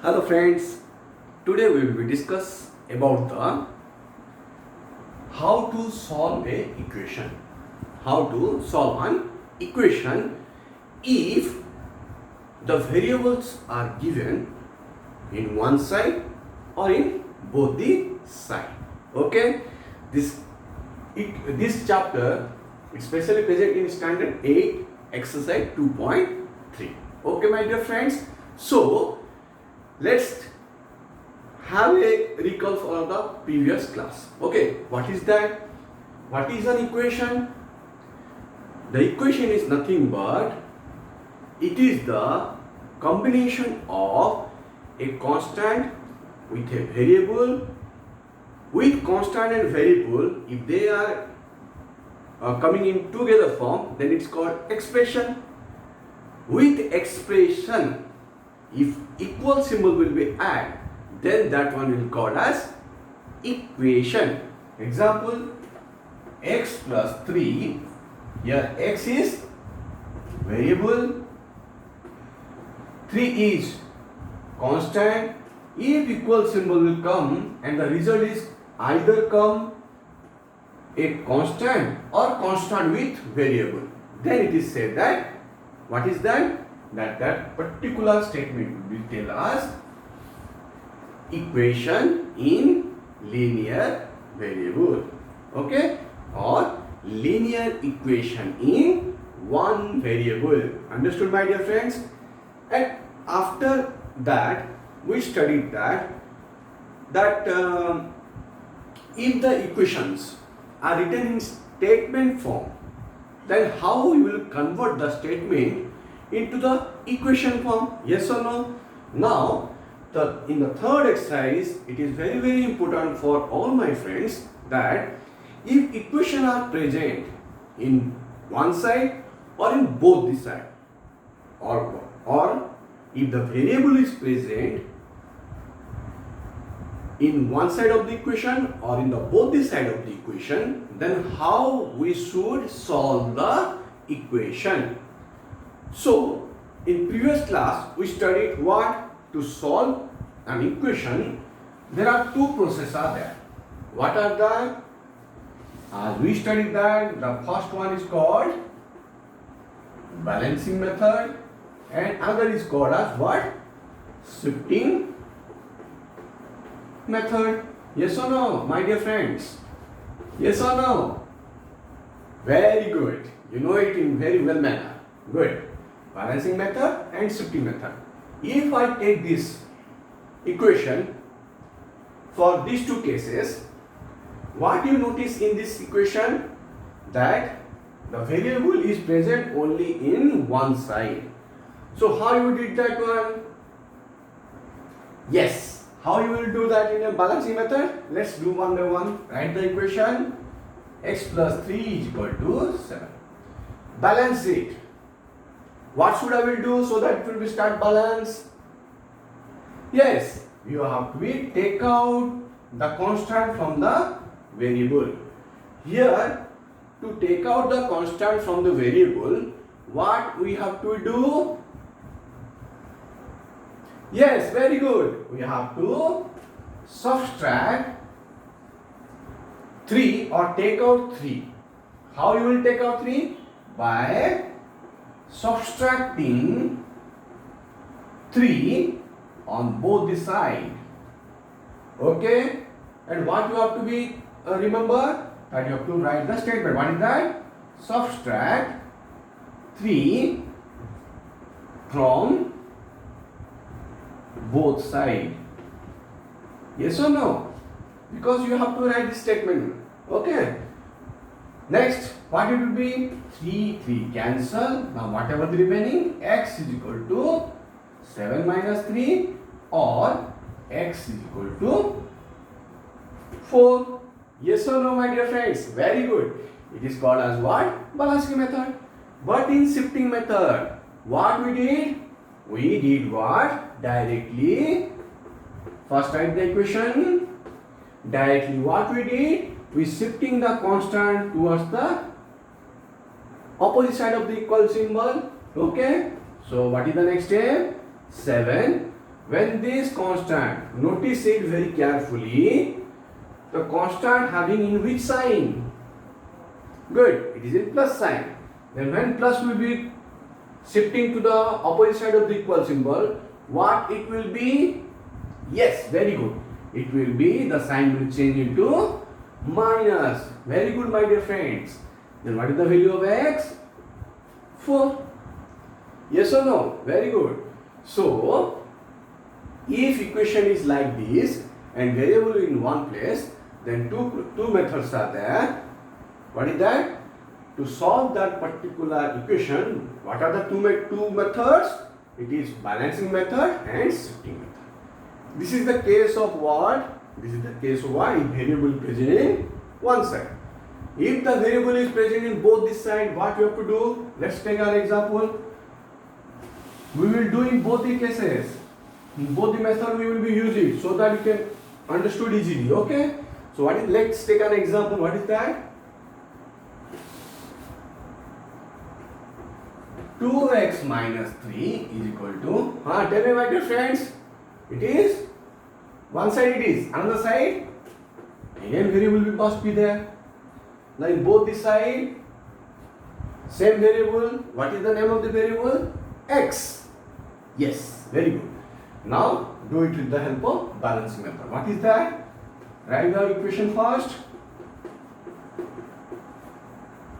Hello friends, today we will discuss about the how to solve a equation. How to solve an equation if the variables are given in one side or in both the side. Okay, this this chapter is specially present in standard 8 exercise 2.3. Okay my dear friends, so let's have a recall for the previous class. Okay, what is that? What is an equation? The equation is nothing but it is the combination of a constant with a variable. With constant and variable, if they are coming in together form, then it's called expression. With expression, if equal symbol will be added, then that one will called as equation. Example, x plus 3, here x is variable, 3 is constant. If equal symbol will come and the result is either come a constant or constant with variable, then it is said that what is that? That particular statement will tell us equation in linear variable, okay, or linear equation in one variable. Understood my dear friends? And after that we studied that if the equations are written in statement form, then how we will convert the statement into the equation form? Yes or no? Now, in the third exercise, it is very important for all my friends that if equation are present in one side or in both the side, or if the variable is present in one side of the equation or in the both the side of the equation, then how we should solve the equation. So in previous class we studied what to solve an equation. There are two processes are there. What are that? As we studied that, the first one is called balancing method and other is called as what? Shifting method. Yes or no, my dear friends? Yes or no? Very good. You know it in very well manner. Good. Balancing method and shifting method. If I take this equation for these two cases, what you notice in this equation? That the variable is present only in one side. So how you did that one? Yes. How you will do that in a balancing method? Let's do one by one. Write the equation. X plus 3 is equal to 7. Balance it. What should I will do so that it will be start balance? Yes, you have to be take out the constant from the variable. Here, to take out the constant from the variable, what we have to do? Yes, very good. We have to subtract 3 or take out 3. How you will take out 3? By subtracting 3 on both the side. Okay? And what you have to be remember? That you have to write the statement. What is that? Subtract 3 from both sides. Yes or no? Because you have to write this statement. Okay? Next, what it will be? 3 cancel. Now whatever the remaining, x is equal to 7 minus 3 or x is equal to 4. Yes or no my dear friends? Very good. It is called as what? Balancing method. But in shifting method, what we did? We did what? Directly. First write the equation. Directly what we did? We shifting the constant towards the opposite side of the equal symbol. Okay. So what is the next step? 7 when this constant, notice it very carefully, the constant having in which sign? Good, it is in plus sign. Then when plus will be shifting to the opposite side of the equal symbol, what it will be? Yes, very good. It will be, the sign will change into minus. Very good, my dear friends. Then what is the value of x? 4. Yes or no? Very good. So, if equation is like this and variable in one place, then two methods are there. What is that? To solve that particular equation, what are the two methods? It is balancing method and shifting method. This is the case of what? This is the case of what? If variable is present in one side. If the variable is present in both this side, what you have to do? Let's take an example. We will do in both the cases. In both the method we will be using so that you can understood easily. Okay? So what is? Let's take an example. What is that? 2x minus 3 is equal to, tell me my dear friends, it is, one side it is, another side, again variable must be there. Now in both the side, same variable, what is the name of the variable? X. Yes, very good. Now do it with the help of balancing method. What is that? Write the equation first.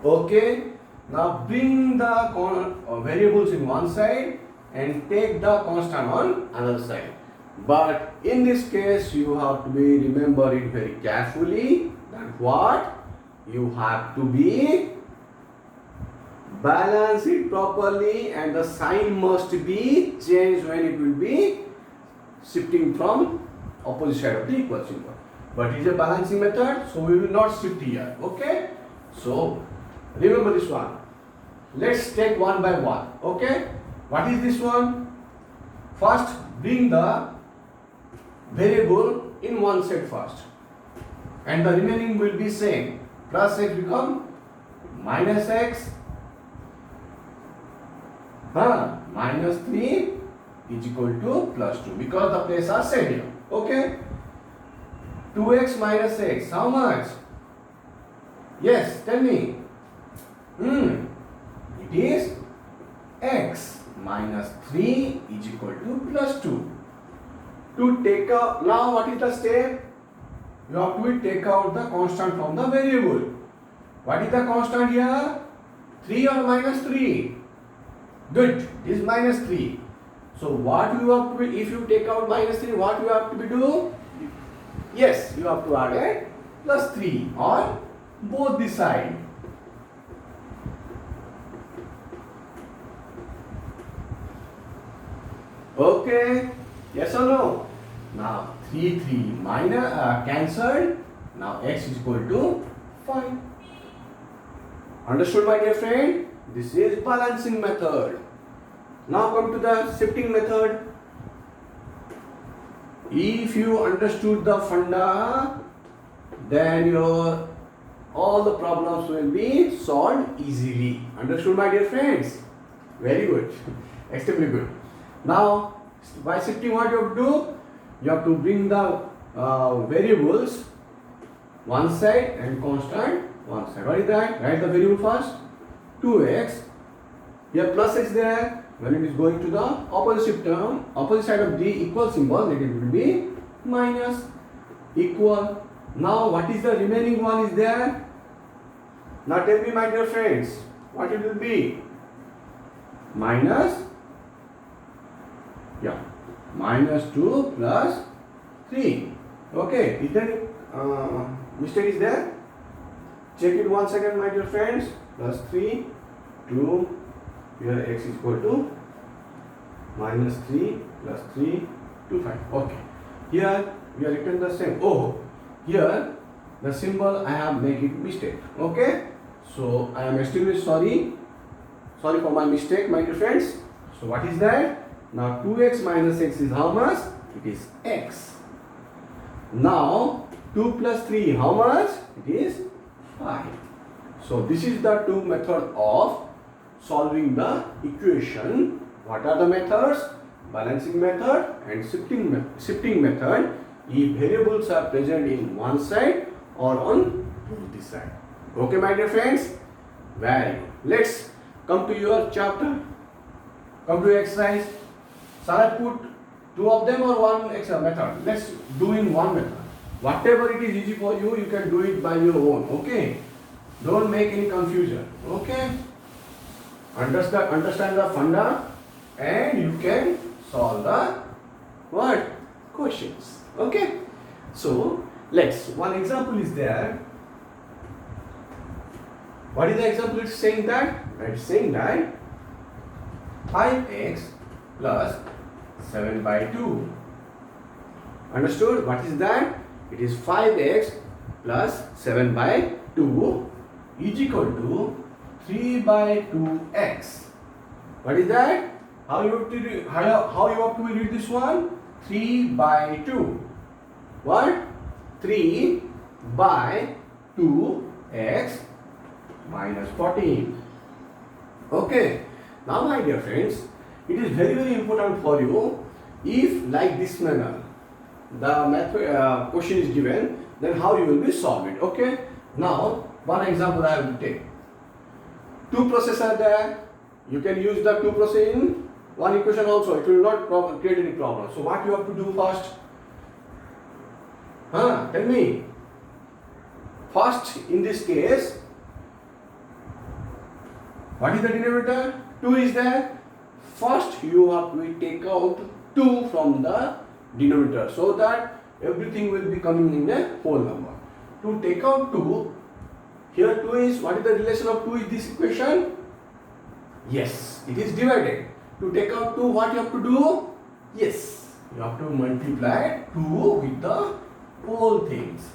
Okay. Now bring the variables in one side and take the constant on another side. But in this case, you have to be remember it very carefully. That what? You have to be balance it properly, and the sign must be changed when it will be shifting from opposite side of the equal symbol. But it is a balancing method, so we will not shift here. Okay? So remember this one. Let's take one by one. Okay? What is this one? First, bring the variable in one side first, and the remaining will be same. Plus x become minus x. Minus 3 is equal to plus 2 because the place are same here. Okay? 2x minus x. How much? Yes, tell me. It is x minus 3 is equal to plus 2. To take out, now what is the step? You have to take out the constant from the variable. What is the constant here? 3 or minus 3? Good, it is minus 3. So what you have to be, if you take out minus 3, what you have to be do? Yes, you have to add a plus 3 on both the side. Okay, yes or no? Now 3 minus cancelled. Now x is equal to 5. Understood, my dear friend? This is balancing method. Now come to the shifting method. If you understood the funda, then all the problems will be solved easily. Understood, my dear friends? Very good. Extremely good. Now, by shifting, what you have to do? You have to bring the variables one side and constant one side. What is that? Write the variable first. 2x. Here plus x there. When it is going to the opposite term, opposite side of the equal symbol, then it will be minus equal. Now, what is the remaining one is there? Now tell me, my dear friends, what it will be? Minus. Yeah, minus 2 plus 3. Okay, is there mistake is there? Check it once again, my dear friends. Plus 3, 2, here x is equal to minus 3 plus 3, 2, 5. Okay, here we are written the same. Oh, here the symbol I have made it mistake. Okay, so I am extremely sorry for my mistake, my dear friends. So what is that? Now 2x minus x is how much? It is x. Now 2 plus 3 how much? It is 5. So this is the two method of solving the equation. What are the methods? balancing method and shifting method if variables are present in one side or on both the side. Okay, my dear friends? Very good. Let's come to your chapter. Come to exercise. Shall I put two of them or one extra method? Let's do in one method. Whatever it is easy for you, you can do it by your own. Okay? Don't make any confusion. Okay? Understand the funda and you can solve the what? Questions. Okay? So, one example is there. What is the example? It's saying that 5x plus 7 by 2. Understood? What is that? It is 5x plus 7 by 2 is equal to 3 by 2x. What is that? How you have to read this one? 3 by 2. What? 3 by 2x minus 14. Okay. Now, my dear friends, it is very important for you, if like this manner the method question is given, then how you will be solve it. Okay. Now, one example I will take. Two processes are there. You can use the two processes in one equation also. It will not create any problem. So what you have to do first? Tell me. First, in this case, what is the denominator? 2 is there. First, you have to take out 2 from the denominator so that everything will be coming in a whole number. To take out 2, here 2 is, what is the relation of 2 in this equation? Yes, it is divided. To take out 2, what you have to do? Yes, you have to multiply 2 with the whole things.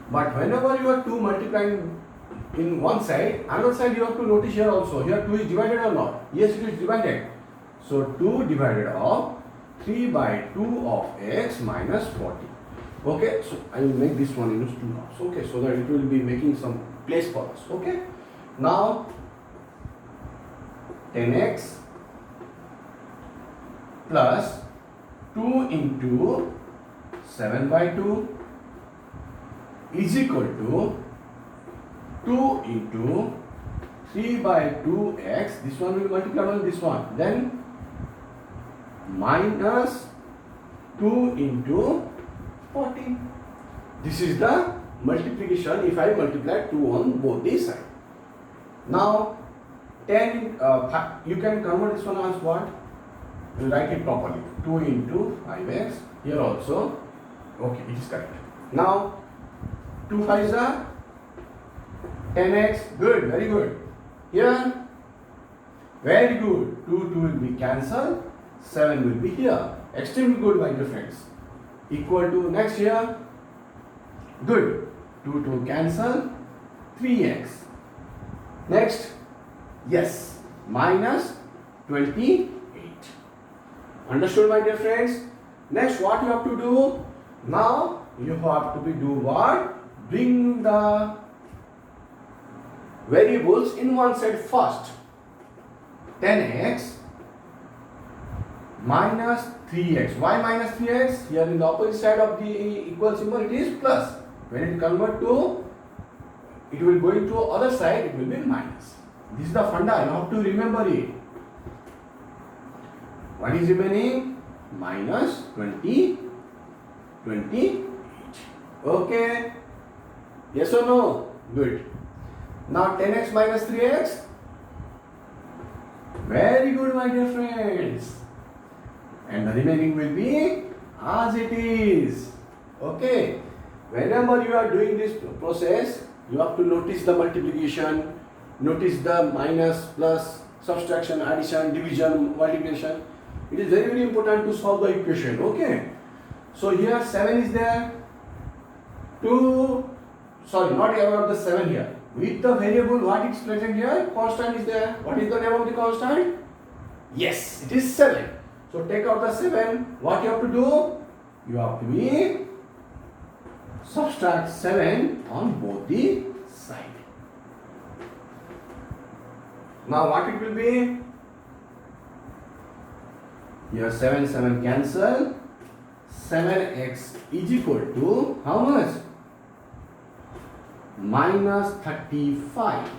But whenever you are 2 multiplying in one side, another side you have to notice here also. Here 2 is divided or not? Yes, it is divided. So 2 divided of 3 by 2 of x minus 40. Okay, so I will make this one into 2 now. Okay, so that it will be making some place for us. Okay, now 10x plus 2 into 7 by 2 is equal to 2 into 3 by 2x, this one will multiply on this one, then minus 2 into 40. This is the multiplication if I multiply 2 on both these sides. Now 10, you can convert this one as what? You write it properly. 2 into 5x, here also, okay, it is correct. Now 2 5s are 10x, good, very good. Here, very good, 2 will be cancelled, 7 will be here. Extremely good, my dear friends. Equal to next here, good, 2 cancel, 3x. Next, yes, minus 28. Understood, my dear friends? Next, what you have to do? Now, you have to do what? Bring the variables in one side first. 10x minus 3x. Why minus 3x? Here in the opposite side of the equal symbol it is plus. When it convert to, it will go into other side, it will be minus. This is the funda, you have to remember it. What is remaining? Minus 28. Okay. Yes or no? Good. Now 10x minus 3x. Very good, my dear friends. And the remaining will be as it is. Okay. Whenever you are doing this process, you have to notice the multiplication, notice the minus, plus, subtraction, addition, division, multiplication. It is very important to solve the equation. Okay. So here 7 is there. Not about the 7 here. With the variable, what is present here? Constant is there. What is the name of the constant? Yes, it is 7. So take out the 7. What you have to do? You have to subtract 7 on both the sides. Now what it will be? Here 7 7 cancel. 7x is equal to how much? Minus 35.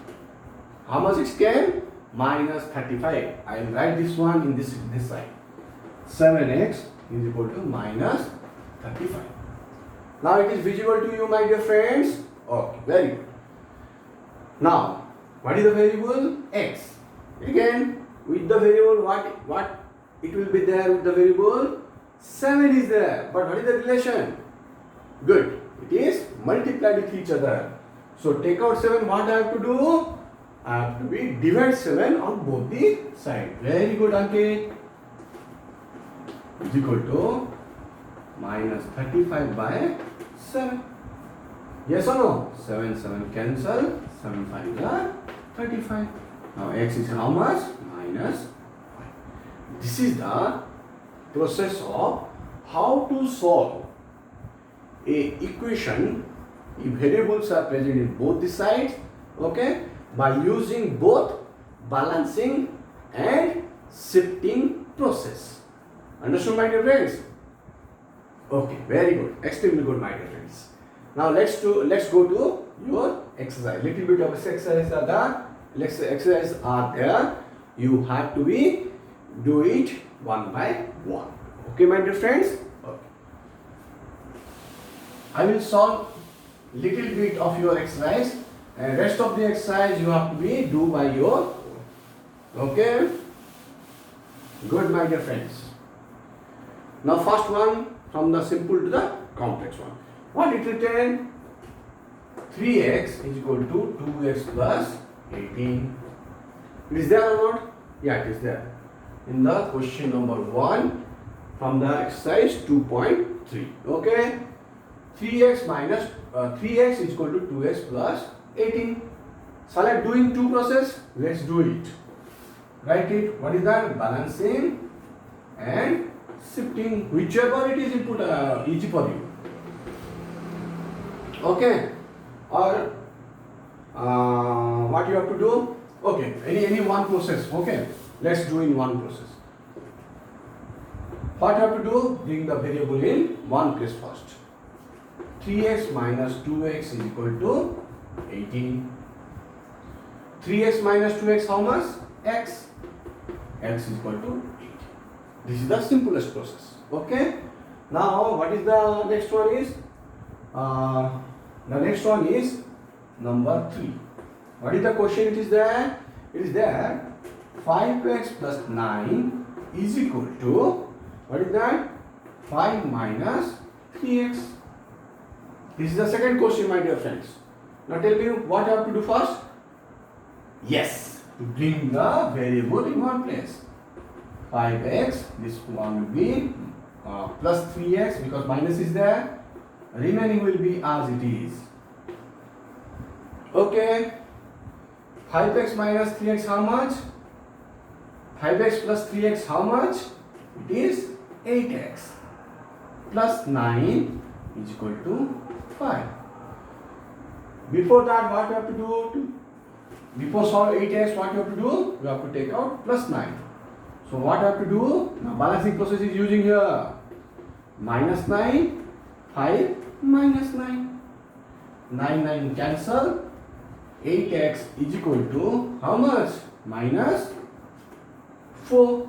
How much it came? Minus 35. I will write this one in this side. 7x is equal to minus 35. Now it is visible to you, my dear friends. Okay, very good. Now, what is the variable? X. Again, with the variable, what it will be there with the variable? 7 is there. But what is the relation? Good. It is multiplied with each other. So take out 7. What I have to do? I have to be divide 7 on both the sides. Very good, Ankit. Is equal to minus 35 by 7. Yes or no? 7 7 cancel. 7 5 is 35. Now x is how much? Minus 5. This is the process of how to solve a equation if variables are present in both the sides, okay, by using both balancing and shifting process. Understood, my dear friends? Okay, very good, extremely good, my dear friends. Now let's go to your exercise. Little bit of exercise are there. You have to do it one by one. Okay, my dear friends? Okay. I will solve little bit of your exercise and rest of the exercise you have to do by your own. Okay? Good, my dear friends. Now first one, from the simple to the complex one. What it written? 3x is equal to 2x plus 18. It is there or not? Yeah, it is there. In the question number 1 from the exercise 2.3. Okay? 3x is equal to 2x plus 18. Shall I do in two process? Let's do it. Write it. What is that? Balancing and shifting. Whichever it is input easy for you. Okay? Or what you have to do? Okay. Any one process. Okay? Let's do in one process. What you have to do? Bring the variable in one place first. 3x minus 2x is equal to 18. 3x minus 2x how much? X. X is equal to 8. This is the simplest process. Okay. Now what is the next one is? The next one is number 3. What is the question? It is there. It is there. 5x plus 9 is equal to, what is that? 5 minus 3x. This is the second question, my dear friends. Now tell me what I have to do first. Yes, to bring the variable in one place. 5x, this one will be plus 3x because minus is there. Remaining will be as it is. Okay. 5x minus 3x how much? 5x plus 3x how much? It is 8x. Plus 9 is equal to 5. Before that, what you have to do? Before solve 8x, what you have to do? You have to take out plus 9. So what you have to do? Now balancing process is using here. Minus 9, 5 minus 9. 9 cancel. 8x is equal to how much? Minus 4.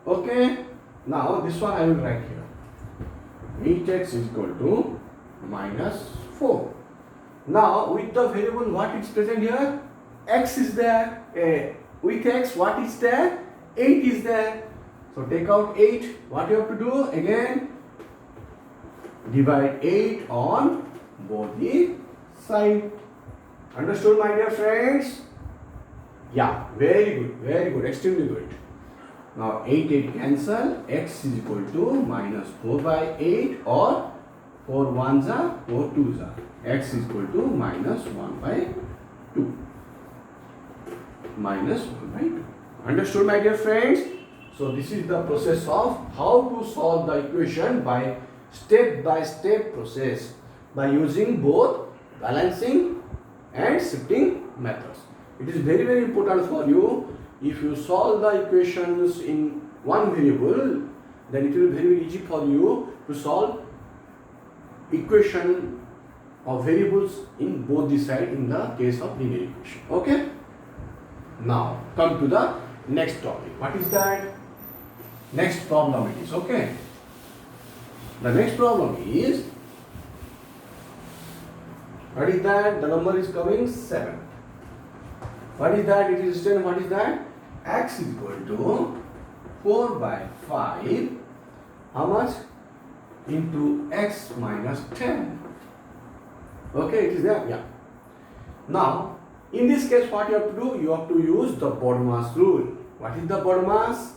Okay. Now this one I will write here. 8x is equal to minus 4. Now with the variable what is present here? X is there. With x what is there? 8 is there. So take out 8. What you have to do? Again divide 8 on both the sides. Understood, my dear friends? Yeah, very good, extremely good. Now 8 cancel. X is equal to minus 4 by 8 or 4 1s are 4 2s are. X is equal to minus 1 by 2. Minus 1 by 2. Understood, my dear friends? So this is the process of how to solve the equation by step process by using both balancing and shifting methods. It is very important for you. If you solve the equations in one variable, then it will be very easy for you to solve equation of variables in both the side in the case of linear equation. Okay. Now come to the next topic. What is that? Next problem it is. Okay. The next problem is, what is that? The number is coming 7. What is that? It is 10. What is that? X is equal to 4 by 5. How much? Into x minus 10. Okay, it is there. Yeah. Now, in this case, what you have to do? You have to use the BODMAS rule. What is the BODMAS?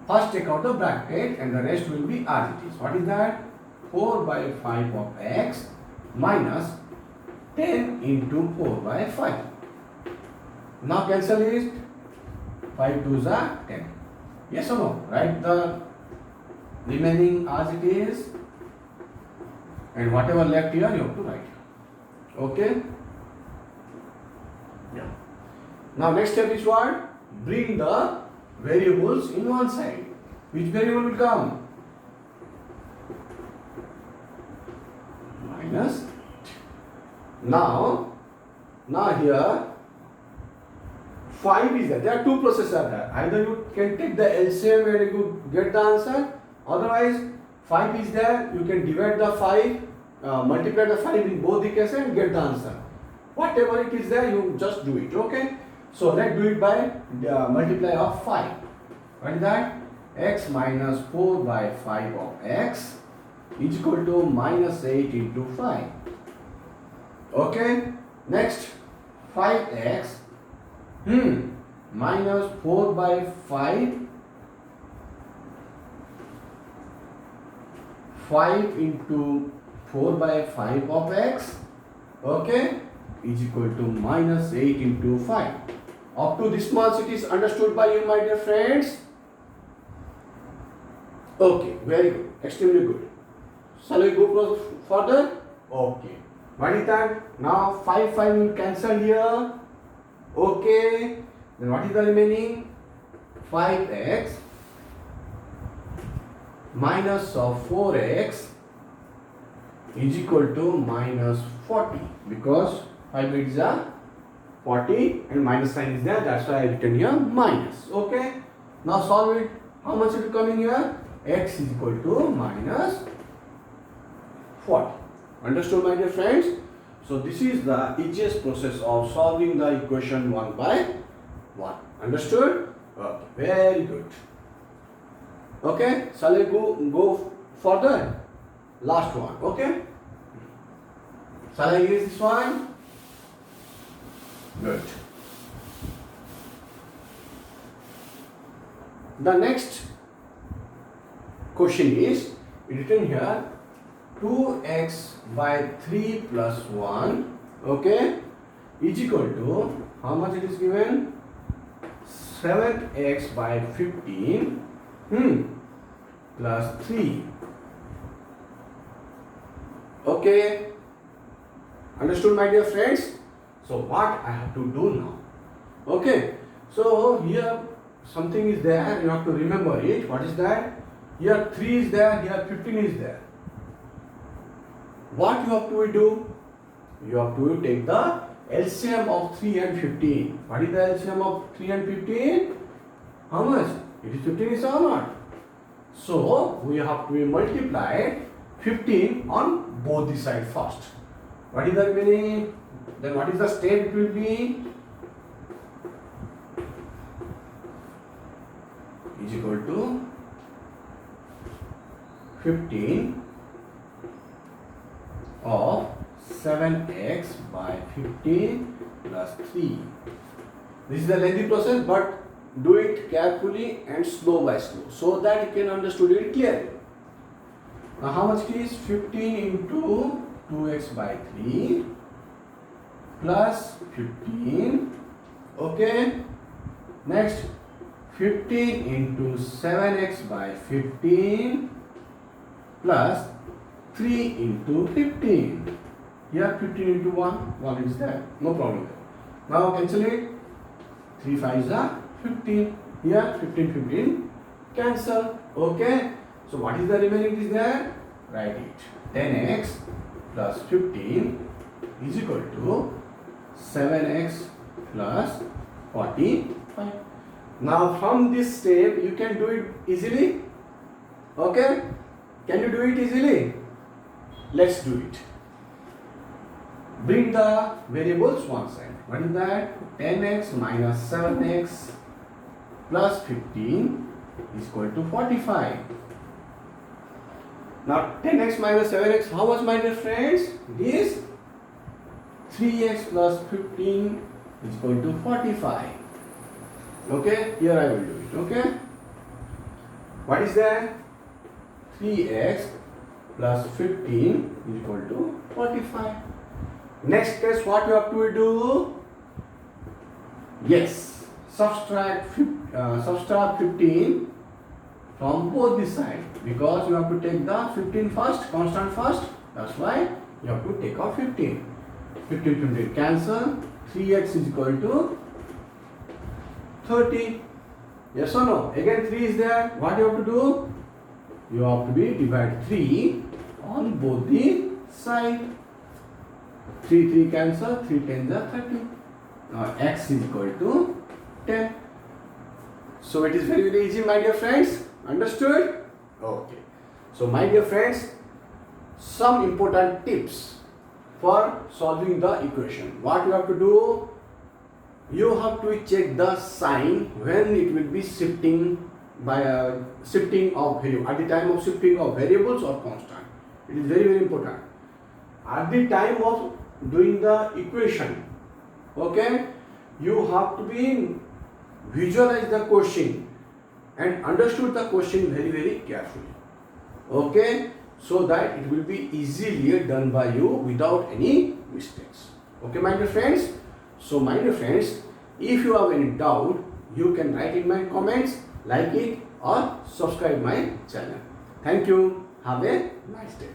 First take out the bracket and the rest will be as it is. What is that? 4 by 5 of x minus 10 into 4 by 5. Now cancel it. 5 2s are 10. Yes or no? Write the remaining as it is. And whatever left here, you have to write. Okay? Yeah. Now next step is what? Bring the variables in one side. Which variable will come? Minus. Now here 5 is there. There are two processes there. Either you can take the LCM and you get the answer. Otherwise, 5 is there. You can divide the 5, multiply the 5 in both the cases and get the answer. Whatever it is there, you just do it. Okay. So let's do it by multiply of 5. What is that? X minus 4 by 5 of x is equal to minus 8 into 5. Okay. Next, 5x minus 4 by 5 into 4 by 5 of x, okay, is equal to minus 8 into 5. Up to this much it is understood by you, my dear friends. Okay, very good, extremely good. Shall we go further? Okay. What is that? Now 5 will cancel here. Okay. Then what is the remaining? 5x minus of 4x is equal to minus 40, because 5 is a 40 and minus sign is there. That's why I written here minus. Okay. Now solve it. How much will come in here? X is equal to minus 40. Understood, my dear friends? So this is the easiest process of solving the equation one by one. Understood? Okay. Very good. Okay. Shall I go further? Last one. Okay. Shall I use this one? Good. The next question is written here, 2x by 3 plus 1, okay, is equal to, how much it is given? 7x by 15 plus 3. Okay. Understood, my dear friends? So what I have to do now? Okay. So here something is there, you have to remember it. What is that? Here 3 is there, here 15 is there. What you have to do? You have to take the LCM of 3 and 15. What is the LCM of 3 and 15? How much? It is 15 is or not? So we have to multiply 15 on both the side first. What is the remaining? Then what is the step it will be? Is equal to 15 of 7x by 15 plus 3. This is a lengthy process, but do it carefully and slow by slow, so that you can understand it clearly. Now how much is 15 into 2x by 3 plus 15. Okay. Next, 15 into 7x by 15 plus 3 into 15. Here 15 into 1 is there, no problem there. Now cancel it. 3 5s are 15. Here 15 15 cancel. Okay. So what is the remaining is there? Write it. 10x plus 15 is equal to 7x plus 45. Now from this step you can do it easily. Okay? Can you do it easily? Let's do it. Bring the variables one side. What is that? 10x minus 7x plus 15 is equal to 45. Now 10x minus 7x, how much, my dear friends? It is 3x plus 15 is equal to 45. Okay, here I will do it. Okay, what is that? 3x plus 15 is equal to 45. Next case, what you have to do? Yes, subtract 15 from both the sides, because you have to take the 15 first, constant first. That's why you have to take out 15. 15 cancel. 3x is equal to 30. Yes or no? Again 3 is there. What you have to do? You have to divide 3 on both the sides. 3 cancel. 3 10s are 30. Now x is equal to 10. So it is very, very easy, my dear friends. Understood? Okay. So my dear friends, some important tips for solving the equation. What you have to do? You have to check the sign when it will be shifting by shifting of variable, at the time of shifting of variables or constant. It is very, very important. At the time of doing the equation, okay, you have to be visualize the question and understood the question very, very carefully. Okay, so that it will be easily done by you without any mistakes. Okay, my dear friends. So my dear friends, if you have any doubt, you can write in my comments, like it or subscribe my channel. Thank you. Have a nice day.